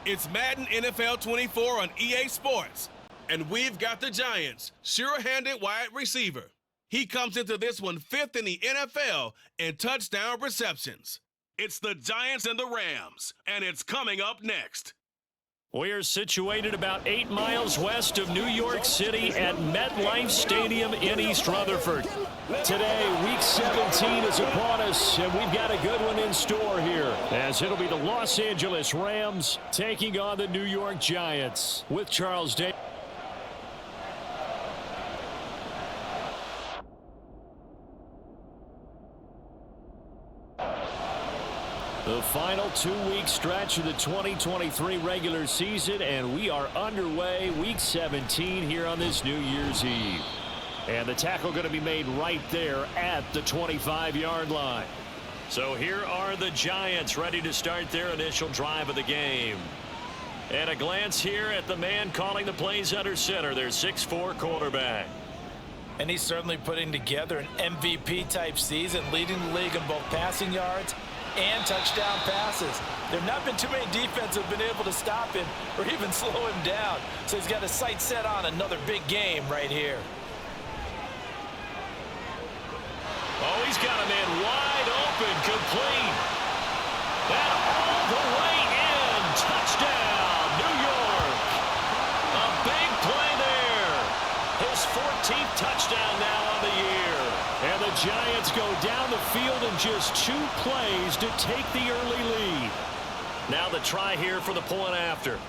It's Madden NFL 24 on EA Sports. And we've got the Giants' sure-handed wide receiver. He comes into this one 5th in the NFL in touchdown receptions. It's the Giants and the Rams, and it's coming up next. We're situated about 8 miles west of New York City at MetLife Stadium in East Rutherford. Today, Week 17 is upon us, and we've got a good one in store here, as it'll be the Los Angeles Rams taking on the New York Giants with Charles Day. The final 2-week stretch of the 2023 regular season, and we are underway Week 17 here on this New Year's Eve. And the tackle going to be made right there at the 25-yard line. So here are the Giants ready to start their initial drive of the game. And a glance here at the man calling the plays under center, their 6'4" quarterback. And he's certainly putting together an MVP-type season, leading the league in both passing yards and touchdown passes. There have not been too many defenses have been able to stop him or even slow him down. So he's got his sights set on another big game right here. Oh, he's got a man wide open, complete. And all the way in. Touchdown, New York. A big play there. His 14th touchdown now on the year. And the Giants go down the field in just 2 plays to take the early lead. Now the try here for the point after.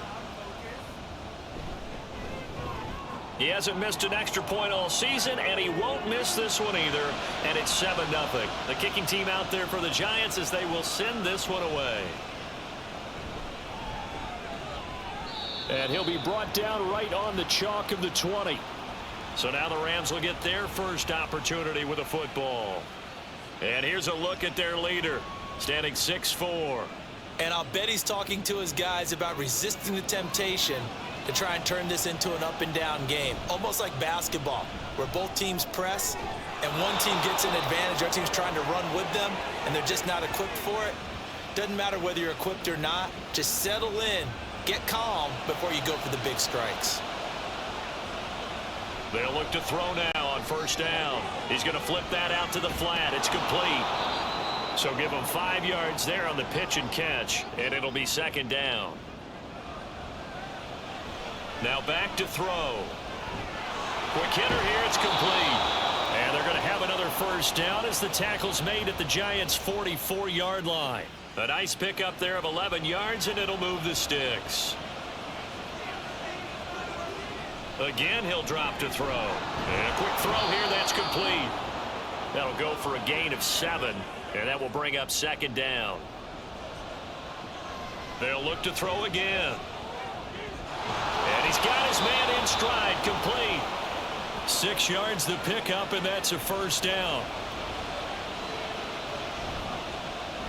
He hasn't missed an extra point all season, and he won't miss this one either. And it's 7-0. The kicking team out there for the Giants as they will send this one away. And he'll be brought down right on the chalk of the 20. So now the Rams will get their first opportunity with a football. And here's a look at their leader, standing 6'4". And I'll bet he's talking to his guys about resisting the temptation to try and turn this into an up-and-down game. Almost like basketball, where both teams press, and one team gets an advantage, our team's trying to run with them, and they're just not equipped for it. Doesn't matter whether you're equipped or not. Just settle in, get calm before you go for the big strikes. They'll look to throw now on first down. He's going to flip that out to the flat. It's complete. So give him 5 yards there on the pitch and catch, and it'll be 2nd down. Now back to throw. Quick hitter here, it's complete. And they're going to have another first down as the tackle's made at the Giants' 44-yard line. A nice pickup there of 11 yards, and it'll move the sticks. Again, he'll drop to throw. And a quick throw here, that's complete. That'll go for a gain of 7, and that will bring up 2nd down. They'll look to throw again. And he's got his man in stride, complete. 6 yards the pickup, and that's a first down.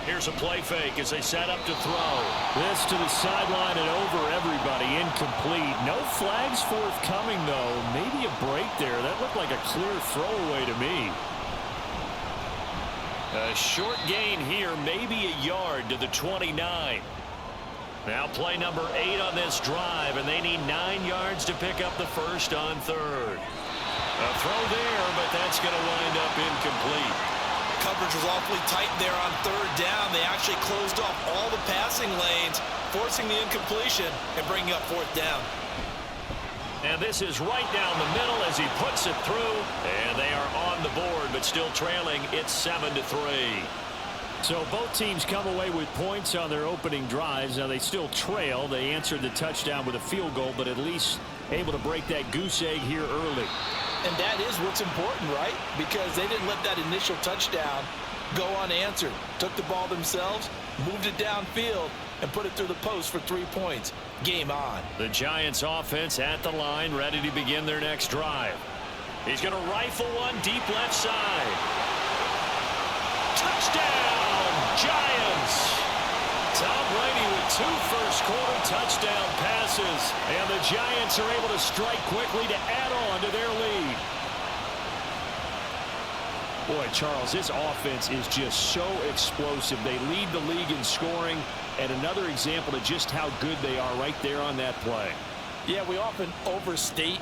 Here's a play fake as they set up to throw. This to the sideline and over everybody, incomplete. No flags forthcoming, though. Maybe a break there. That looked like a clear throwaway to me. A short gain here, maybe a yard to the 29. Now play number 8 on this drive, and they need 9 yards to pick up the first on 3rd. A throw there, but that's going to wind up incomplete. Coverage was awfully tight there on 3rd down. They actually closed off all the passing lanes, forcing the incompletion and bringing up 4th down. And this is right down the middle as he puts it through, and they are on the board, but still trailing. It's 7-3. So both teams come away with points on their opening drives. Now they still trail. They answered the touchdown with a field goal, but at least able to break that goose egg here early. And that is what's important, right? Because they didn't let that initial touchdown go unanswered. Took the ball themselves, moved it downfield, and put it through the post for 3 points. Game on. The Giants offense at the line, ready to begin their next drive. He's going to rifle one deep left side. Touchdown, Giants! Tom Brady with 2 first-quarter touchdown passes, and the Giants are able to strike quickly to add on to their lead. Boy, Charles, this offense is just so explosive. They lead the league in scoring, and another example of just how good they are right there on that play. Yeah, we often overstate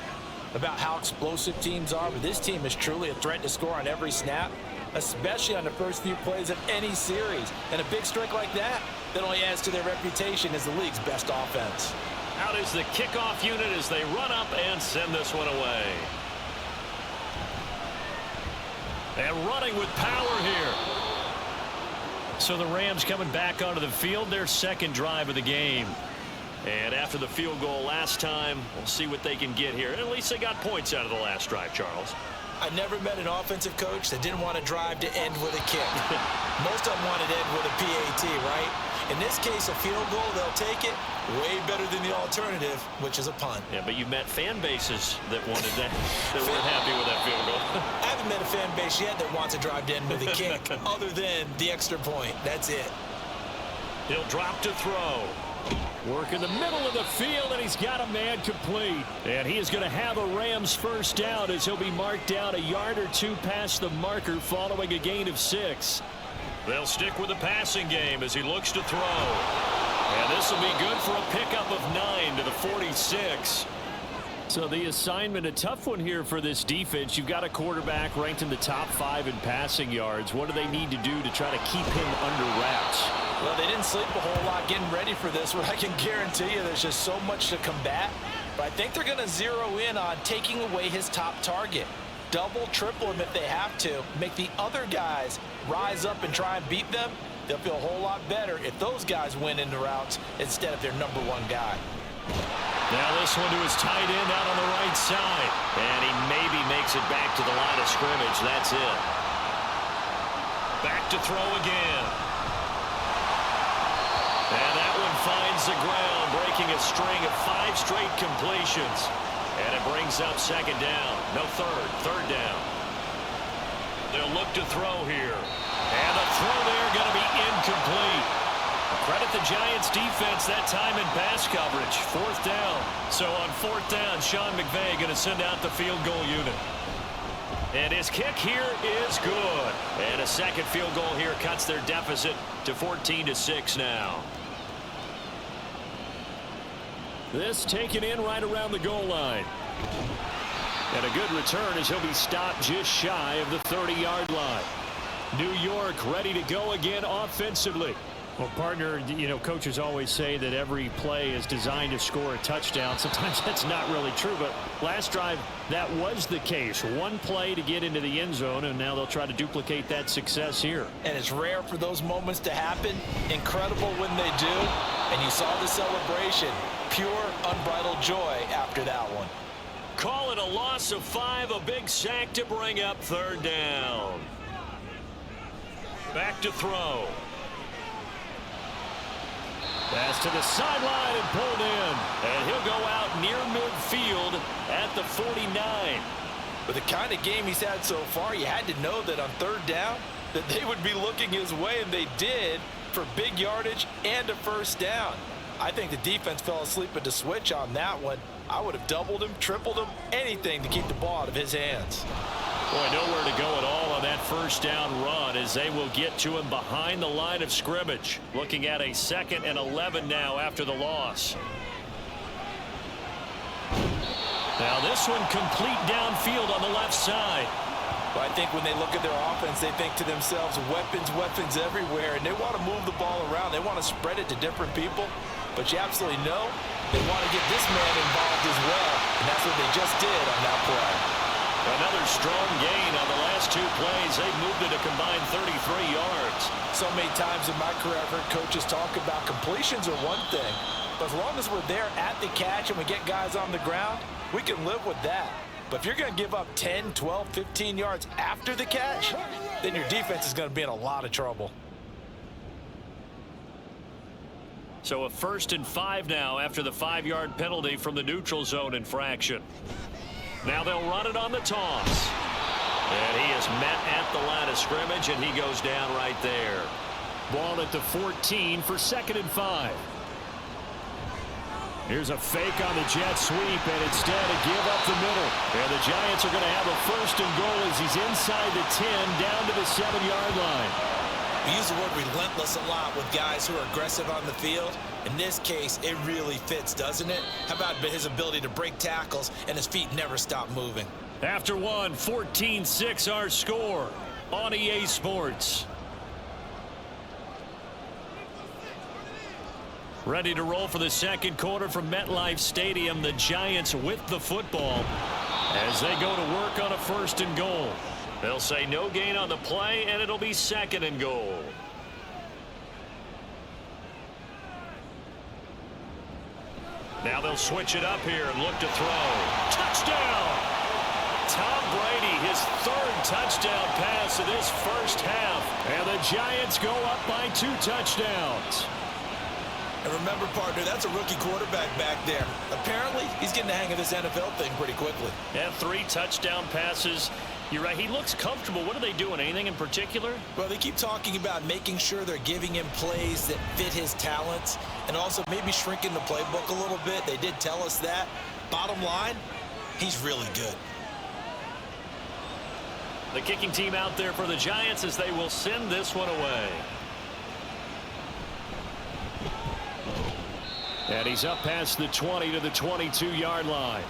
about how explosive teams are, but this team is truly a threat to score on every snap, especially on the first few plays of any series. And a big strike like that only adds to their reputation as the league's best offense. Out is the kickoff unit as they run up and send this one away. And running with power here. So the Rams coming back onto the field, their second drive of the game. And after the field goal last time, we'll see what they can get here. And at least they got points out of the last drive, Charles. I never met an offensive coach that didn't want to drive to end with a kick. Most of them wanted to end with a PAT, right? In this case, a field goal, they'll take it. Way better than the alternative, which is a punt. Yeah, but you've met fan bases that wanted that, that weren't happy with that field goal. I haven't met a fan base yet that wants to drive to end with a kick, other than the extra point. That's it. He'll drop to throw. Work in the middle of the field, and he's got a man complete. And he is going to have a Rams first down as he'll be marked down a yard or two past the marker following a gain of 6. They'll stick with the passing game as he looks to throw. And this will be good for a pickup of 9 to the 46. So the assignment, a tough one here for this defense. You've got a quarterback ranked in the top 5 in passing yards. What do they need to do to try to keep him under wraps? Well, they didn't sleep a whole lot getting ready for this, but I can guarantee you there's just so much to combat. But I think they're going to zero in on taking away his top target. Double, triple him if they have to. Make the other guys rise up and try and beat them. They'll feel a whole lot better if those guys win into routes instead of their number 1 guy. Now this one to his tight end out on the right side. And he maybe makes it back to the line of scrimmage. That's it. Back to throw again. And that one finds the ground, breaking a string of 5 straight completions. And it brings up second down. No, third down. They'll look to throw here. And the throw there going to be incomplete. Credit the Giants defense that time in pass coverage. 4th down. So on 4th down, Sean McVay going to send out the field goal unit. And his kick here is good. And a second field goal here cuts their deficit to 14-6 now. This taken in right around the goal line. And a good return as he'll be stopped just shy of the 30-yard line. New York ready to go again offensively. Well, partner, you know, coaches always say that every play is designed to score a touchdown. Sometimes that's not really true, but last drive, that was the case. One play to get into the end zone, and now they'll try to duplicate that success here. And it's rare for those moments to happen. Incredible when they do. And you saw the celebration. Pure, unbridled joy after that one. Call it a loss of 5, a big sack to bring up 3rd down. Back to throw. Pass to the sideline and pulled in. And he'll go out near midfield at the 49. With the kind of game he's had so far, you had to know that on 3rd down that they would be looking his way, and they did, for big yardage and a first down. I think the defense fell asleep at the switch on that one. I would have doubled him, tripled him, anything to keep the ball out of his hands. Boy, nowhere to go at all on that first down run as they will get to him behind the line of scrimmage. Looking at a 2nd and 11 now after the loss. Now this one complete downfield on the left side. Well, I think when they look at their offense, they think to themselves, weapons everywhere, and they want to move the ball around. They want to spread it to different people, but you absolutely know they want to get this man involved as well, and that's what they just did on that play. Another strong gain on the last 2 plays. They moved it a combined 33 yards. So many times in my career, I've heard coaches talk about completions are one thing, but as long as we're there at the catch and we get guys on the ground, we can live with that. But if you're going to give up 10, 12, 15 yards after the catch, then your defense is going to be in a lot of trouble. So a 1st and 5 now after the 5-yard penalty from the neutral zone infraction. Now they'll run it on the toss. And he is met at the line of scrimmage, and he goes down right there. Ball at the 14 for 2nd and 5. Here's a fake on the jet sweep, and instead a give up the middle. And the Giants are going to have a 1st and goal as he's inside the 10, down to the 7-yard line. We use the word relentless a lot with guys who are aggressive on the field. In this case, it really fits, doesn't it? How about his ability to break tackles and his feet never stop moving? After one, 14-6 our score on EA Sports. Ready to roll for the second quarter from MetLife Stadium. The Giants with the football as they go to work on a 1st and goal. They'll say no gain on the play, and it'll be 2nd and goal. Now they'll switch it up here and look to throw. Touchdown! Tom Brady, his 3rd touchdown pass of this first half. And the Giants go up by 2 touchdowns. And remember, partner, that's a rookie quarterback back there. Apparently, he's getting the hang of this NFL thing pretty quickly. Yeah, 3 touchdown passes. You're right, he looks comfortable. What are they doing? Anything in particular? Well, they keep talking about making sure they're giving him plays that fit his talents and also maybe shrinking the playbook a little bit. They did tell us that. Bottom line, he's really good. The kicking team out there for the Giants as they will send this one away. And he's up past the 20 to the 22-yard line.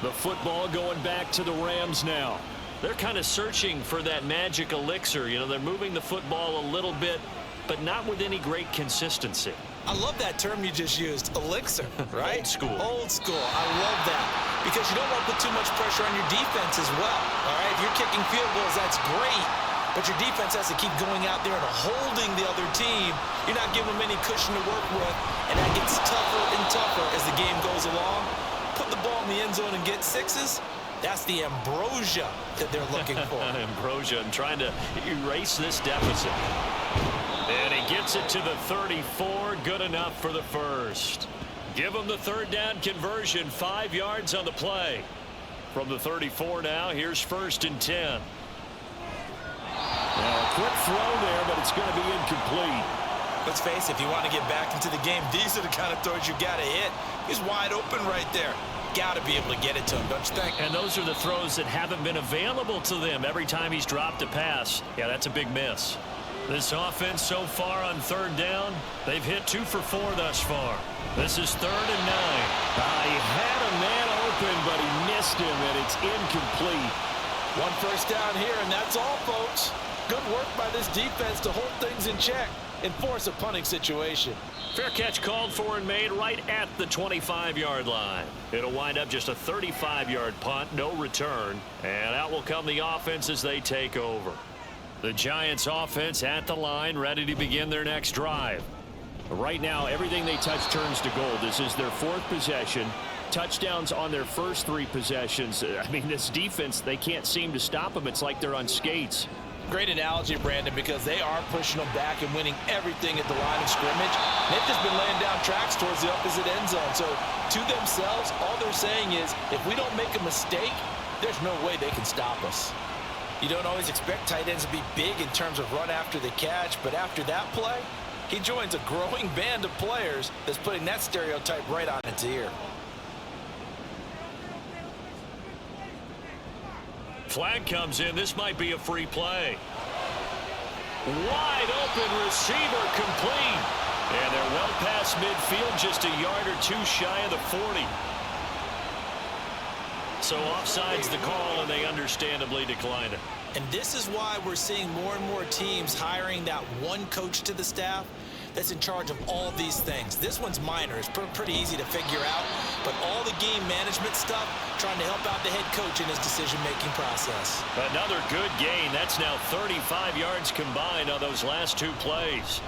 The football going back to the Rams now. They're kind of searching for that magic elixir. You know, they're moving the football a little bit, but not with any great consistency. I love that term you just used, elixir, right? Old school. Old school. I love that because you don't want to put too much pressure on your defense as well, all right? If you're kicking field goals, that's great, but your defense has to keep going out there and holding the other team. You're not giving them any cushion to work with, and that gets tougher and tougher as the game goes along. Put the ball in the end zone and get 6s. That's the ambrosia that they're looking for. Ambrosia and trying to erase this deficit. And he gets it to the 34. Good enough for the 1st. Give him the 3rd down conversion. 5 yards on the play. From the 34 now, here's 1st and 10. Now a quick throw there, but it's going to be incomplete. Let's face it, if you want to get back into the game, these are the kind of throws you got to hit. He's wide open right there. Got to be able to get it to him, don't you think? And those are the throws that haven't been available to them every time he's dropped a pass. Yeah, that's a big miss. This offense so far on 3rd down, they've hit 2 for 4 thus far. This is 3rd and 9. He had a man open, but he missed him, and it's incomplete. 1 first down here, and that's all, folks. Good work by this defense to hold things in check and force a punting situation. Fair catch called for and made right at the 25-yard line. It'll wind up just a 35-yard punt, no return. And out will come the offense as they take over. The Giants offense at the line, ready to begin their next drive. Right now, everything they touch turns to gold. This is their 4th possession. Touchdowns on their first 3 possessions. I mean, this defense, they can't seem to stop them. It's like they're on skates. Great analogy, Brandon, because they are pushing them back and winning everything at the line of scrimmage. They've just been laying down tracks towards the opposite end zone. So to themselves, all they're saying is, if we don't make a mistake, there's no way they can stop us. You don't always expect tight ends to be big in terms of run after the catch, but after that play, he joins a growing band of players that's putting that stereotype right on its ear. Flag comes in. This might be a free play. Wide open receiver complete. And they're well past midfield, just a yard or 2 shy of the 40. So offside's the call, and they understandably decline it. And this is why we're seeing more and more teams hiring that one coach to the staff that's in charge of all these things. This one's minor. It's pretty easy to figure out. But all the game management stuff, trying to help out the head coach in his decision-making process. Another good gain. That's now 35 yards combined on those last 2 plays.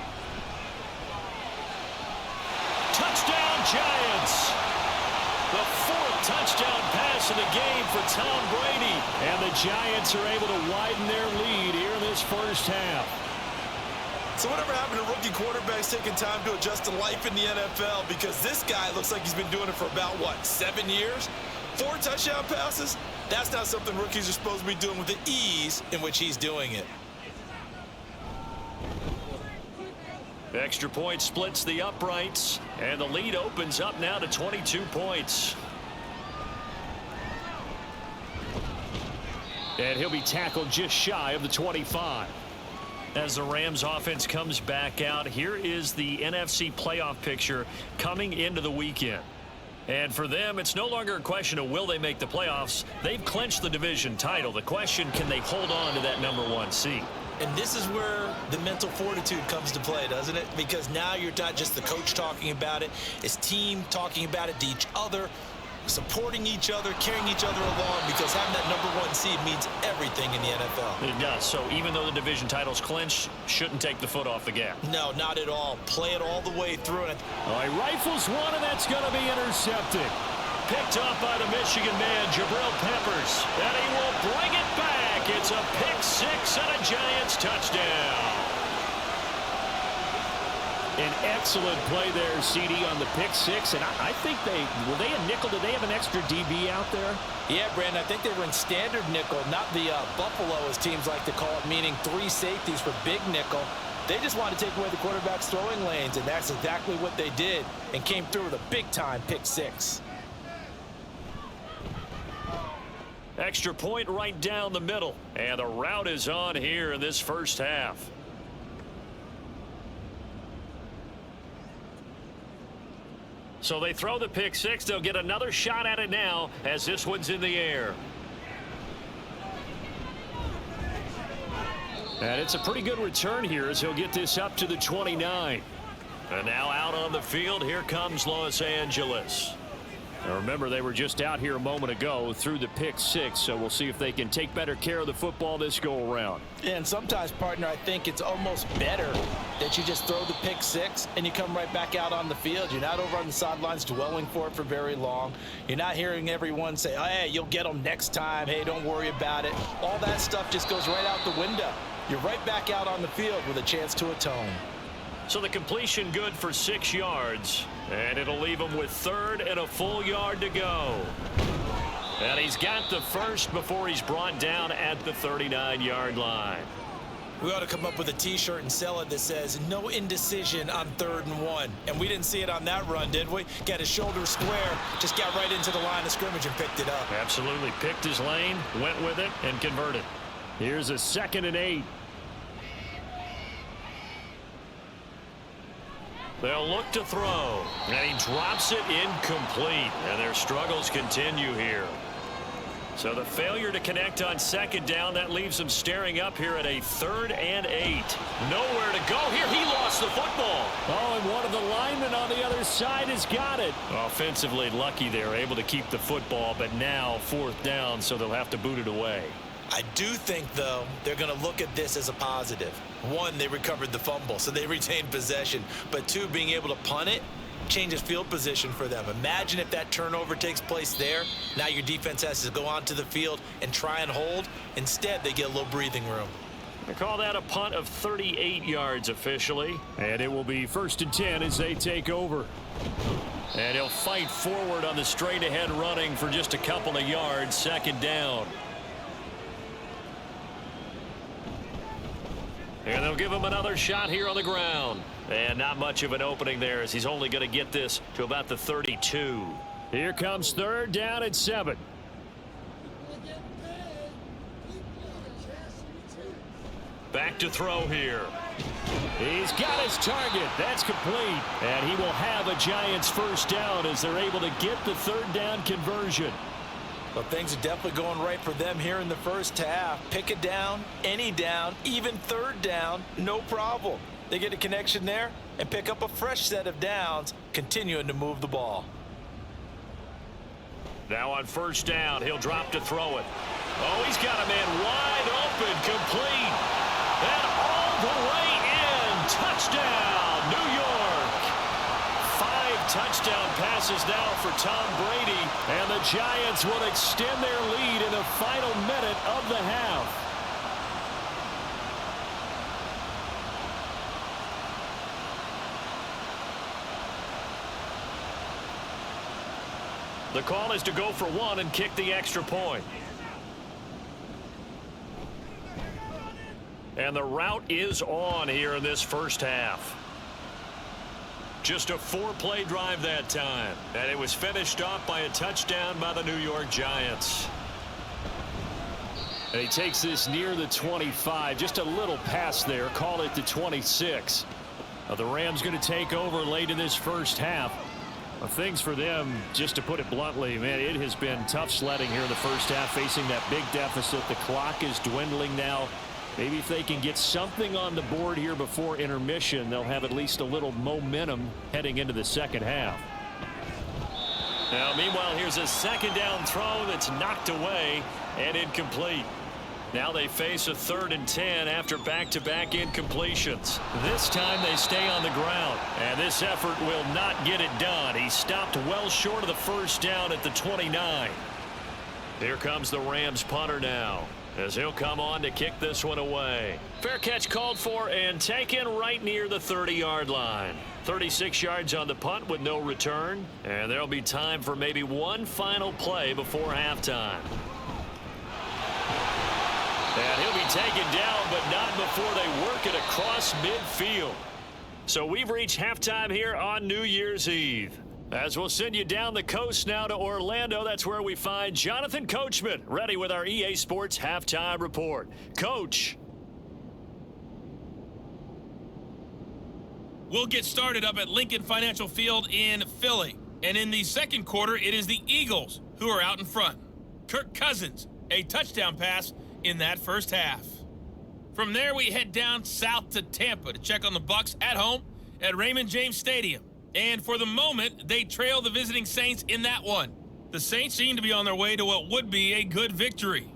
Touchdown, Giants! The 4th touchdown pass of the game for Tom Brady. And the Giants are able to widen their lead here in this first half. So whatever happened to rookie quarterbacks taking time to adjust to life in the NFL? Because this guy looks like he's been doing it for about, what, 7 years? 4 touchdown passes? That's not something rookies are supposed to be doing with the ease in which he's doing it. Extra point splits the uprights, and the lead opens up now to 22 points. And he'll be tackled just shy of the 25. As the Rams offense comes back out, here is the NFC playoff picture coming into the weekend. And for them, it's no longer a question of will they make the playoffs. They've clinched the division title. The question, can they hold on to that #1 seed? And this is where the mental fortitude comes to play, doesn't it? Because now you're not just the coach talking about it. It's team talking about it to each other, supporting each other, carrying each other along, because having that #1 seed means everything in the NFL. It does. So even though the division title's clinched, shouldn't take the foot off the gas. No, not at all. Play it all the way through. All right, rifles one, and that's going to be intercepted. Picked off by the Michigan man, Jabril Peppers. And he will bring it back. It's a pick six and a Giants touchdown. An excellent play there, CD, on the pick six. And I think were they a nickel? Did they have an extra DB out there? Yeah, Brandon, I think they were in standard nickel, not the Buffalo, as teams like to call it, meaning 3 safeties for big nickel. They just wanted to take away the quarterback's throwing lanes, and that's exactly what they did, and came through with a big-time pick six. Extra point right down the middle. And the route is on here in this first half. So they throw the pick six. They'll get another shot at it now as this one's in the air. And it's a pretty good return here as he'll get this up to the 29. And now out on the field, here comes Los Angeles. Now remember, they were just out here a moment ago through the pick six, so we'll see if they can take better care of the football this go around. And sometimes, partner, I think it's almost better that you just throw the pick six and you come right back out on the field. You're not over on the sidelines dwelling for it for very long. You're not hearing everyone say, oh, hey, you'll get them next time. Hey, don't worry about it. All that stuff just goes right out the window. You're right back out on the field with a chance to atone. So the completion good for 6 yards, and it'll leave him with 3rd and a full yard to go. And he's got the first before he's brought down at the 39-yard line. We ought to come up with a T-shirt and sell it that says, no indecision on 3rd and 1. And we didn't see it on that run, did we? Got his shoulder square, just got right into the line of scrimmage and picked it up. Absolutely. Picked his lane, went with it, and converted. Here's a 2nd and 8. They'll look to throw, and he drops it incomplete, and their struggles continue here. So the failure to connect on 2nd down, that leaves them staring up here at a 3rd and 8. Nowhere to go here. He lost the football. Oh, and one of the linemen on the other side has got it. Offensively lucky they're able to keep the football, but now 4th down, so they'll have to boot it away. I do think, though, they're going to look at this as a positive. 1, they recovered the fumble, so they retained possession. But 2, being able to punt it changes field position for them. Imagine if that turnover takes place there. Now your defense has to go onto the field and try and hold. Instead, they get a little breathing room. They call that a punt of 38 yards officially. And it will be 1st and 10 as they take over. And he'll fight forward on the straight-ahead running for just a couple of yards. 2nd down. And they'll give him another shot here on the ground. And not much of an opening there as he's only going to get this to about the 32. Here comes 3rd down and 7. Back to throw here. He's got his target. That's complete. And he will have a Giants 1st down as they're able to get the 3rd down conversion. Well, things are definitely going right for them here in the first half. Pick a down, any down, even 3rd down, no problem. They get a connection there and pick up a fresh set of downs, continuing to move the ball. Now on 1st down, he'll drop to throw it. Oh, he's got a man wide open, complete. And all the way in. Touchdown, New York. 5 touchdown passes now for Tom Brady, and the Giants will extend their lead in the final minute of the half. The call is to go for 1 and kick the extra point. And the route is on here in this first half. Just a 4-play drive that time, and it was finished off by a touchdown by the New York Giants. And he takes this near the 25, just a little pass there, call it the 26. The Rams going to take over late in this first half. Things for them, just to put it bluntly, man, it has been tough sledding here in the first half, facing that big deficit. The clock is dwindling now. Maybe if they can get something on the board here before intermission, they'll have at least a little momentum heading into the second half. Now, meanwhile, here's a second down throw that's knocked away and incomplete. Now they face a 3rd and 10 after back-to-back incompletions. This time they stay on the ground, and this effort will not get it done. He stopped well short of the first down at the 29. Here comes the Rams punter now, as he'll come on to kick this one away. Fair catch called for and taken right near the 30-yard line. 36 yards on the punt with no return, and there'll be time for maybe one final play before halftime. And he'll be taken down, but not before they work it across midfield. So we've reached halftime here on New Year's Eve. As we'll send you down the coast now to Orlando, that's where we find Jonathan Coachman, ready with our EA Sports Halftime Report. Coach. We'll get started up at Lincoln Financial Field in Philly. And in the second quarter, it is the Eagles who are out in front. Kirk Cousins, a touchdown pass in that first half. From there, we head down south to Tampa to check on the Bucs at home at Raymond James Stadium. And for the moment, they trail the visiting Saints in that one. The Saints seem to be on their way to what would be a good victory.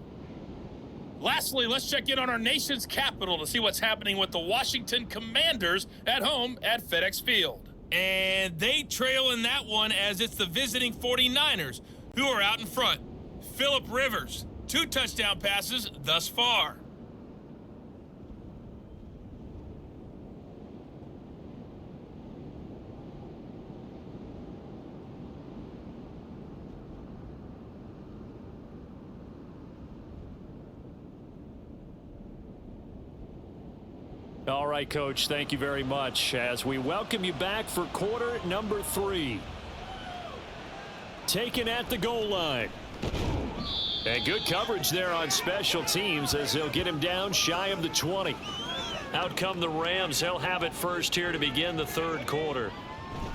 Lastly, let's check in on our nation's capital to see what's happening with the Washington Commanders at home at FedEx Field. And they trail in that one as it's the visiting 49ers who are out in front. Phillip Rivers, 2 touchdown passes thus far. All right, Coach, thank you very much as we welcome you back for quarter number 3. Taken at the goal line. And good coverage there on special teams as they'll get him down shy of the 20. Out come the Rams. They'll have it first here to begin the third quarter.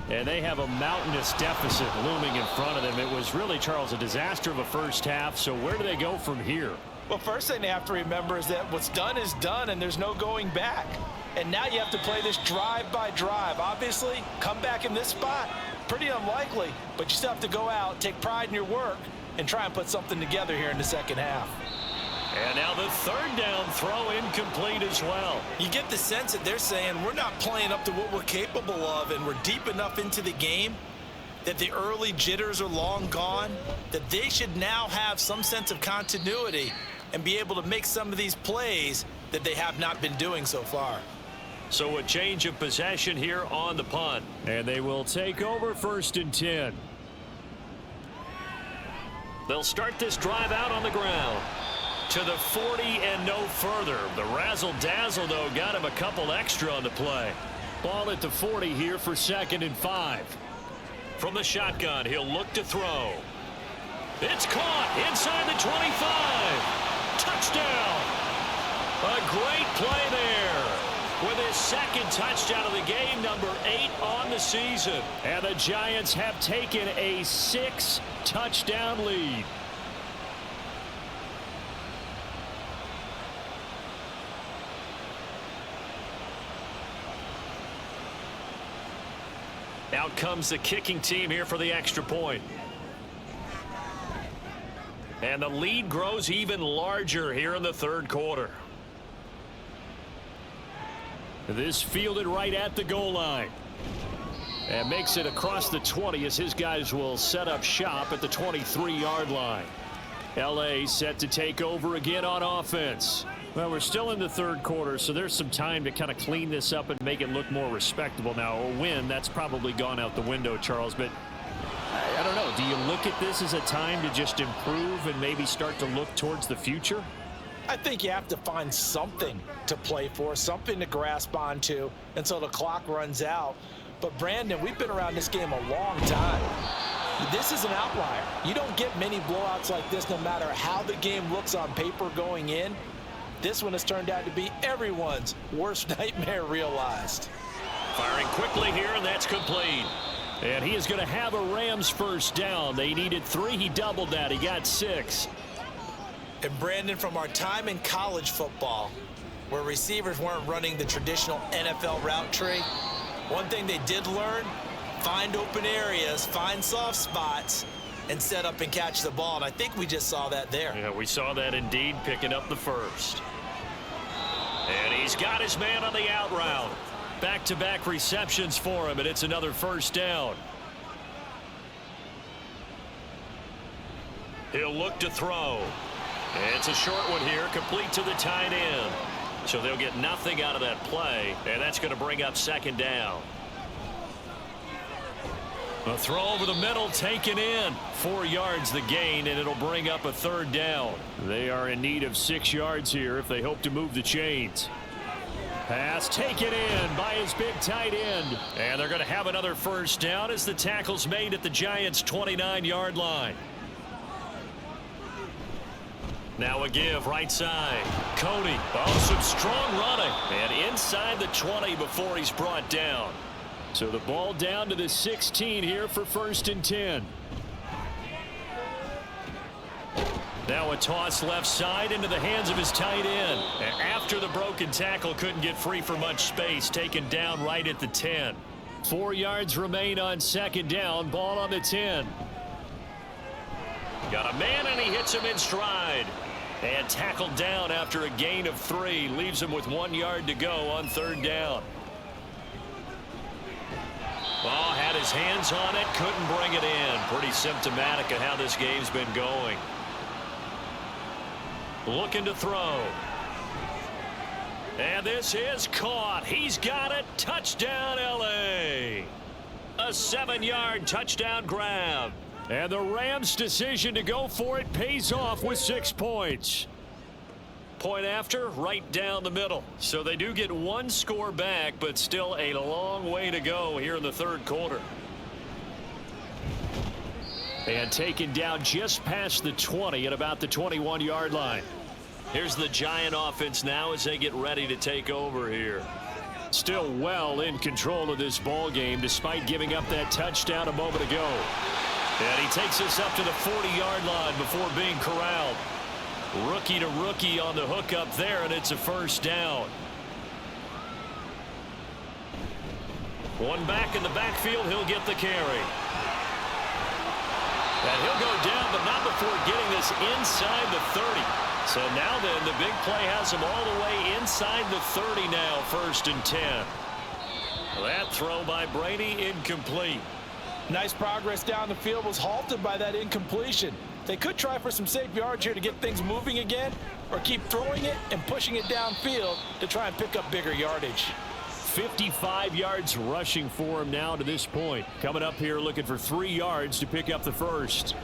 And they have a mountainous deficit looming in front of them. It was really, Charles, a disaster of a first half. So where do they go from here? Well, first thing they have to remember is that what's done is done and there's no going back. And now you have to play this drive by drive. Obviously, come back in this spot, pretty unlikely, but you still have to go out, take pride in your work, and try and put something together here in the second half. And now the third down throw incomplete as well. You get the sense that they're saying we're not playing up to what we're capable of, and we're deep enough into the game that the early jitters are long gone, that they should now have some sense of continuity and be able to make some of these plays that they have not been doing so far. So a change of possession here on the punt. And they will take over 1st and 10. They'll start this drive out on the ground. To the 40 and no further. The razzle-dazzle, though, got him a couple extra on the play. Ball at the 40 here for 2nd and 5. From the shotgun, he'll look to throw. It's caught inside the 25. Touchdown. A great play there. With his 2nd touchdown of the game, number 8 on the season. And the Giants have taken a 6-touchdown lead. Out comes the kicking team here for the extra point. And the lead grows even larger here in the third quarter. This fielded right at the goal line. And makes it across the 20 as his guys will set up shop at the 23-yard line. L.A. set to take over again on offense. Well, we're still in the third quarter, so there's some time to kind of clean this up and make it look more respectable. Now, a win, that's probably gone out the window, Charles, but I don't know. Do you look at this as a time to just improve and maybe start to look towards the future? I think you have to find something to play for, something to grasp onto until the clock runs out. But, Brandon, we've been around this game a long time. This is an outlier. You don't get many blowouts like this no matter how the game looks on paper going in. This one has turned out to be everyone's worst nightmare realized. Firing quickly here, and that's complete. And he is going to have a Rams first down. They needed 3. He doubled that. He got 6. And, Brandon, from our time in college football, where receivers weren't running the traditional NFL route tree, one thing they did learn, find open areas, find soft spots, and set up and catch the ball. And I think we just saw that there. Yeah, we saw that indeed, picking up the first. And he's got his man on the out route. Back-to-back receptions for him, and it's another first down. He'll look to throw. It's a short one here, complete to the tight end. So they'll get nothing out of that play, and that's going to bring up second down. A throw over the middle, taken in. 4 yards the gain, and it'll bring up a third down. They are in need of 6 yards here if they hope to move the chains. Pass taken in by his big tight end. And they're going to have another first down as the tackle's made at the Giants' 29-yard line. Now a give right side. Cody. Oh, some strong running. And inside the 20 before he's brought down. So the ball down to the 16 here for 1st and 10. Now a toss left side into the hands of his tight end. And after the broken tackle, couldn't get free for much space. Taken down right at the 10. 4 yards remain on second down. Ball on the 10. Got a man, and he hits him in stride. And tackled down after a gain of 3. Leaves him with 1 yard to go on third down. Oh, had his hands on it, couldn't bring it in. Pretty symptomatic of how this game's been going. Looking to throw. And this is caught. He's got it. Touchdown, LA. A 7-yard touchdown grab. And the Rams' decision to go for it pays off with 6 points. Point after, right down the middle. So they do get 1 score back, but still a long way to go here in the third quarter. And taken down just past the 20 at about the 21-yard line. Here's the Giant offense now as they get ready to take over here. Still well in control of this ball game despite giving up that touchdown a moment ago. And he takes us up to the 40-yard line before being corralled. Rookie to rookie on the hook up there, and it's a first down. One back in the backfield, he'll get the carry. And he'll go down, but not before getting this inside the 30. So now then, the big play has him all the way inside the 30 now, 1st and 10. That throw by Brady incomplete. Nice progress down the field was halted by that incompletion. They could try for some safe yards here to get things moving again, or keep throwing it and pushing it downfield to try and pick up bigger yardage. 55 yards rushing for him now to this point. Coming up here looking for 3 yards to pick up the first.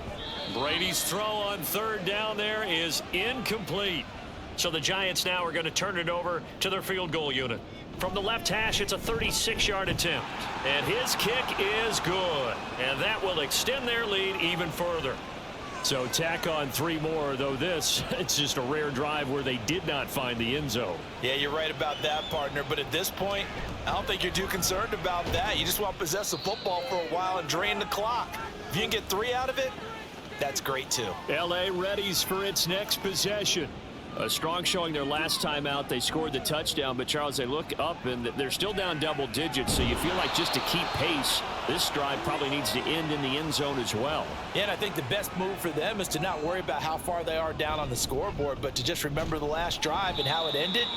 Brady's throw on third down there is incomplete. So the Giants now are going to turn it over to their field goal unit. From the left hash, it's a 36-yard attempt. And his kick is good. And that will extend their lead even further. So tack on 3 more, though this, it's just a rare drive where they did not find the end zone. Yeah, you're right about that, partner. But at this point, I don't think you're too concerned about that. You just want to possess the football for a while and drain the clock. If you can get 3 out of it, that's great, too. L.A. readies for its next possession. A strong showing their last time out. They scored the touchdown, but Charles, they look up and they're still down double digits, so you feel like just to keep pace, this drive probably needs to end in the end zone as well. Yeah, and I think the best move for them is to not worry about how far they are down on the scoreboard, but to just remember the last drive and how it ended.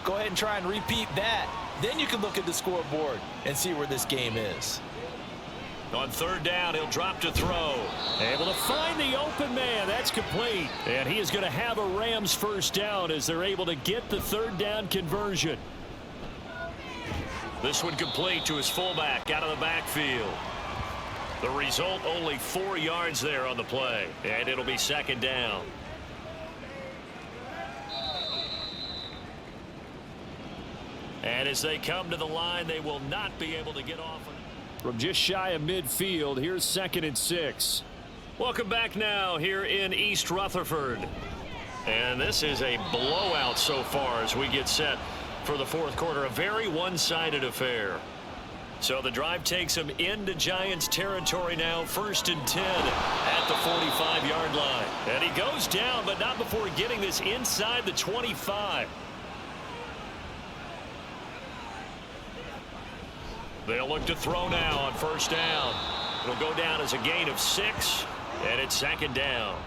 Go ahead and try and repeat that. Then you can look at the scoreboard and see where this game is. On third down, he'll drop to throw. Able to find the open man. That's complete. And he is going to have a Rams first down as they're able to get the third down conversion. This one complete to his fullback out of the backfield. The result, only 4 yards there on the play. And it'll be second down. And as they come to the line, they will not be able to get off. From just shy of midfield, here's 2nd and 6. Welcome back now here in East Rutherford. And this is a blowout so far as we get set for the 4th quarter. A very one-sided affair. So the drive takes him into Giants territory now. 1st and 10 at the 45-yard line. And he goes down, but not before getting this inside the 25. They'll look to throw now on 1st down. It'll go down as a gain of 6, and it's 2nd down.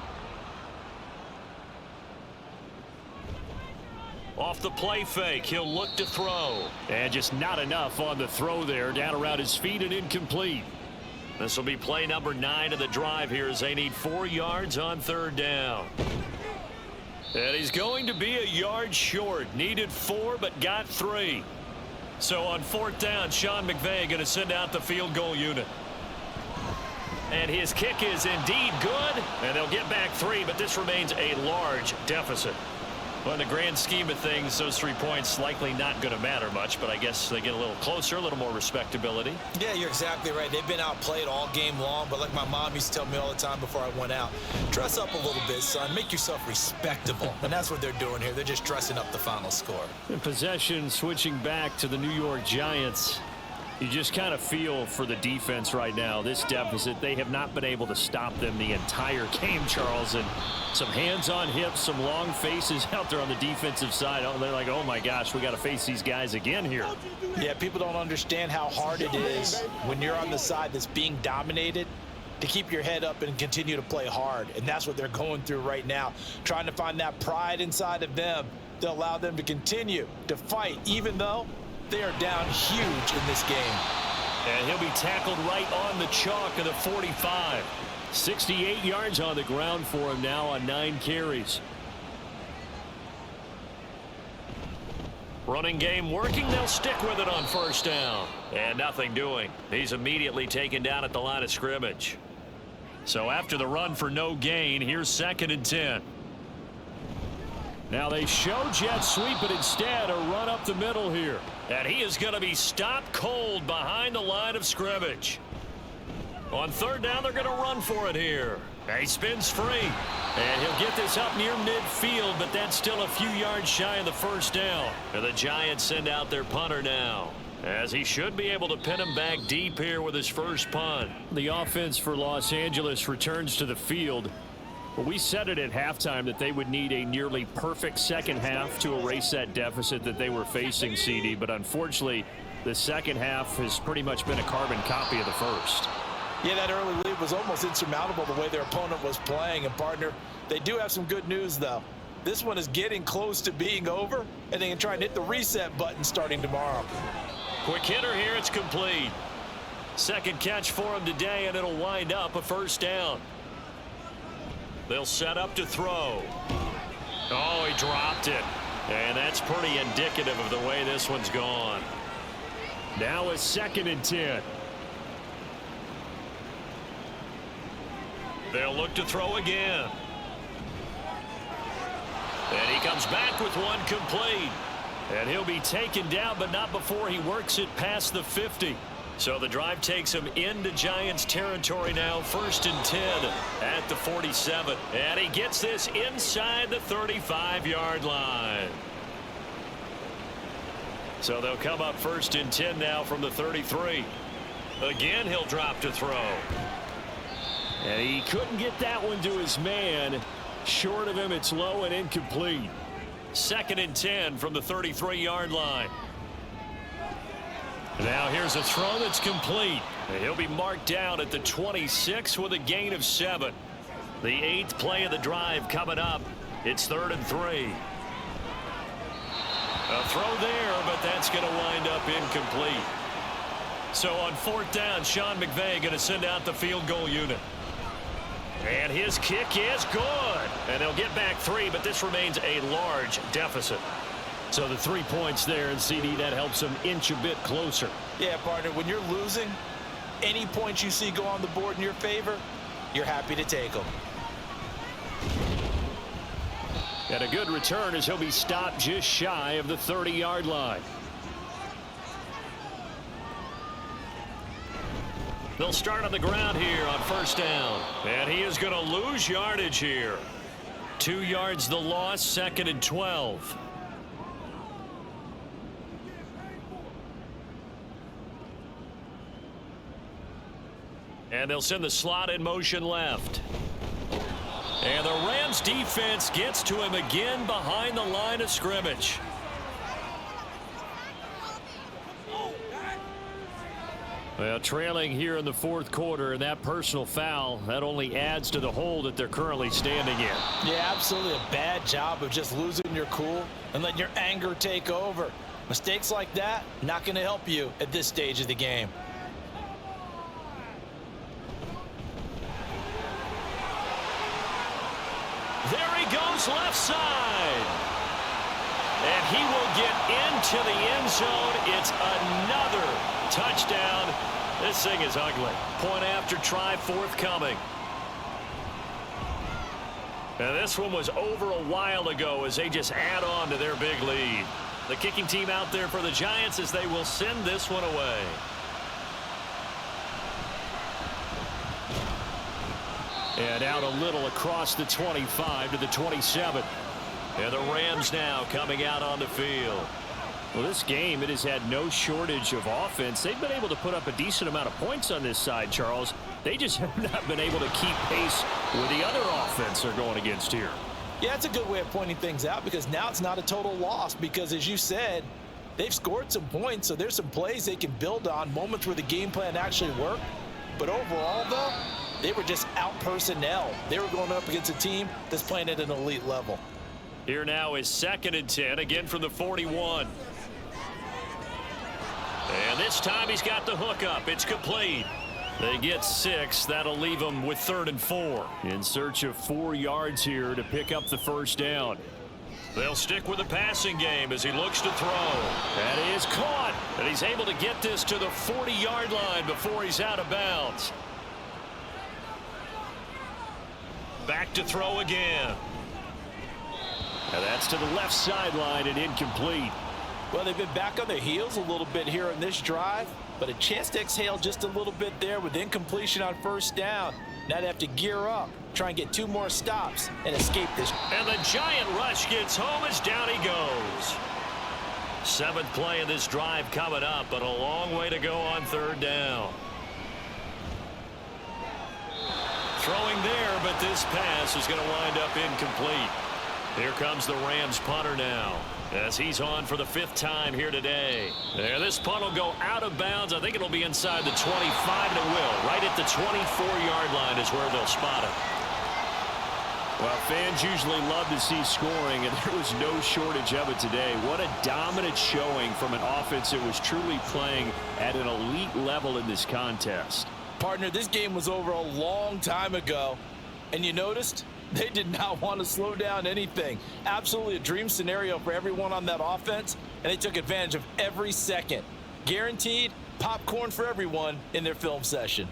Off the play fake, he'll look to throw. And just not enough on the throw there. Down around his feet and incomplete. This will be play number 9 of the drive here as they need 4 yards on 3rd down. And he's going to be a yard short. Needed 4 but got 3. So on 4th down, Sean McVay going to send out the field goal unit. And his kick is indeed good. And they'll get back 3, but this remains a large deficit. Well, in the grand scheme of things, those 3 points likely not going to matter much, but I guess they get a little closer, a little more respectability. Yeah, you're exactly right. They've been outplayed all game long, but like my mom used to tell me all the time before I went out, dress up a little bit, son. Make yourself respectable. And that's what they're doing here. They're just dressing up the final score. In possession, switching back to the New York Giants. You just kind of feel for the defense right now. This deficit, they have not been able to stop them the entire game, Charles. And some hands on hips, some long faces out there on the defensive side. Oh, they're like, oh my gosh, we got to face these guys again here. Yeah, people don't understand how hard it is when you're on the side that's being dominated to keep your head up and continue to play hard. And that's what they're going through right now, trying to find that pride inside of them to allow them to continue to fight, even though they are down huge in this game. And he'll be tackled right on the chalk of the 45. 68 yards on the ground for him now on 9 carries. Running game working. They'll stick with it on 1st down. And nothing doing. He's immediately taken down at the line of scrimmage. So after the run for no gain, here's 2nd and 10. Now they show jet sweep, but instead a run up the middle here. And he is going to be stopped cold behind the line of scrimmage. On 3rd down, they're going to run for it here. He spins free. And he'll get this up near midfield, but that's still a few yards shy of the 1st down. And the Giants send out their punter now, as he should be able to pin him back deep here with his first punt. The offense for Los Angeles returns to the field. But we said it at halftime that they would need a nearly perfect second half to erase that deficit that they were facing, CD. But unfortunately, the second half has pretty much been a carbon copy of the first. Yeah, that early lead was almost insurmountable the way their opponent was playing. And, partner, they do have some good news, though. This one is getting close to being over, and they can try and hit the reset button starting tomorrow. Quick hitter here. It's complete. 2nd catch for him today, and it'll wind up a 1st down. They'll set up to throw. Oh, he dropped it. And that's pretty indicative of the way this one's gone. Now a 2nd and 10. They'll look to throw again. And he comes back with one complete. And he'll be taken down, but not before he works it past the 50. So the drive takes him into Giants territory now. 1st and 10 at the 47. And he gets this inside the 35-yard line. So they'll come up 1st and 10 now from the 33. Again, he'll drop to throw. And he couldn't get that one to his man. Short of him, it's low and incomplete. 2nd and 10 from the 33-yard line. Now here's a throw that's complete. He'll be marked down at the 26 with a gain of 7. The 8th play of the drive coming up. It's 3rd and 3. A throw there, but that's going to wind up incomplete. So on 4th down, Sean McVay going to send out the field goal unit. And his kick is good. And they'll get back 3, but this remains a large deficit. So the 3 points there, and CD, that helps them inch a bit closer. Yeah, partner, when you're losing, any points you see go on the board in your favor, you're happy to take them. And a good return as he'll be stopped just shy of the 30-yard line. They'll start on the ground here on first down. And he is going to lose yardage here. 2 yards the loss, 2nd and 12. And they'll send the slot in motion left. And the Rams defense gets to him again behind the line of scrimmage. Well, trailing here in the 4th quarter, and that personal foul, that only adds to the hole that they're currently standing in. Yeah, absolutely a bad job of just losing your cool and letting your anger take over. Mistakes like that, not going to help you at this stage of the game. There he goes left side. And he will get into the end zone. It's another touchdown. This thing is ugly. Point after try forthcoming. And this one was over a while ago as they just add on to their big lead. The kicking team out there for the Giants as they will send this one away. And out a little across the 25 to the 27. And the Rams now coming out on the field. Well, this game, it has had no shortage of offense. They've been able to put up a decent amount of points on this side, Charles. They just have not been able to keep pace with the other offense they're going against here. Yeah, it's a good way of pointing things out because now it's not a total loss because, as you said, they've scored some points, so there's some plays they can build on, moments where the game plan actually worked. But overall, though, they were just out personnel. They were going up against a team that's playing at an elite level. Here now is 2nd and 10, again from the 41. And this time he's got the hook up. It's complete. They get 6. That'll leave them with 3rd and 4. In search of 4 yards here to pick up the first down. They'll stick with the passing game as he looks to throw. That is caught. And he's able to get this to the 40-yard line before he's out of bounds. Back to throw again. And that's to the left sideline and incomplete. Well, they've been back on their heels a little bit here on this drive, but a chance to exhale just a little bit there with incompletion on first down. Now they have to gear up, try and get 2 more stops and escape this. And the giant rush gets home as down he goes. 7th play of this drive coming up, but a long way to go on 3rd down. Throwing there, but this pass is going to wind up incomplete. Here comes the Rams punter now as he's on for the 5th time here today. And this punt will go out of bounds. I think it'll be inside the 25, and it will. Right at the 24-yard line is where they'll spot it. Well, fans usually love to see scoring, and there was no shortage of it today. What a dominant showing from an offense that was truly playing at an elite level in this contest. Partner, this game was over a long time ago, and you noticed they did not want to slow down anything. Absolutely a dream scenario for everyone on that offense, and they took advantage of every second. Guaranteed popcorn for everyone in their film session.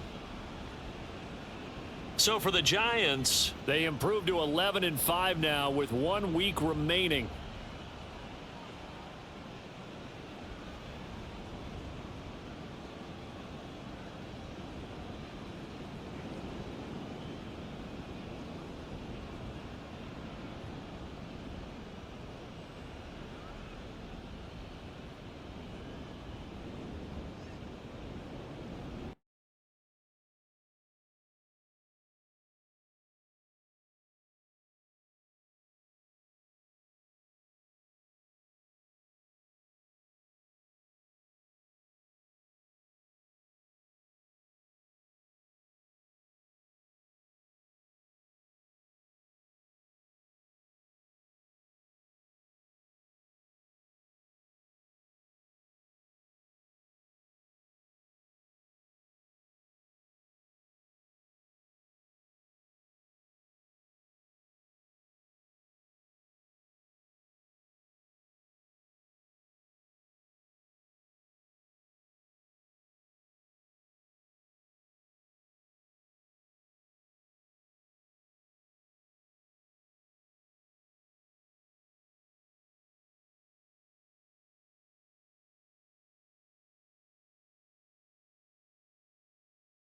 So for the Giants, they improved to 11-5 now with 1 week remaining.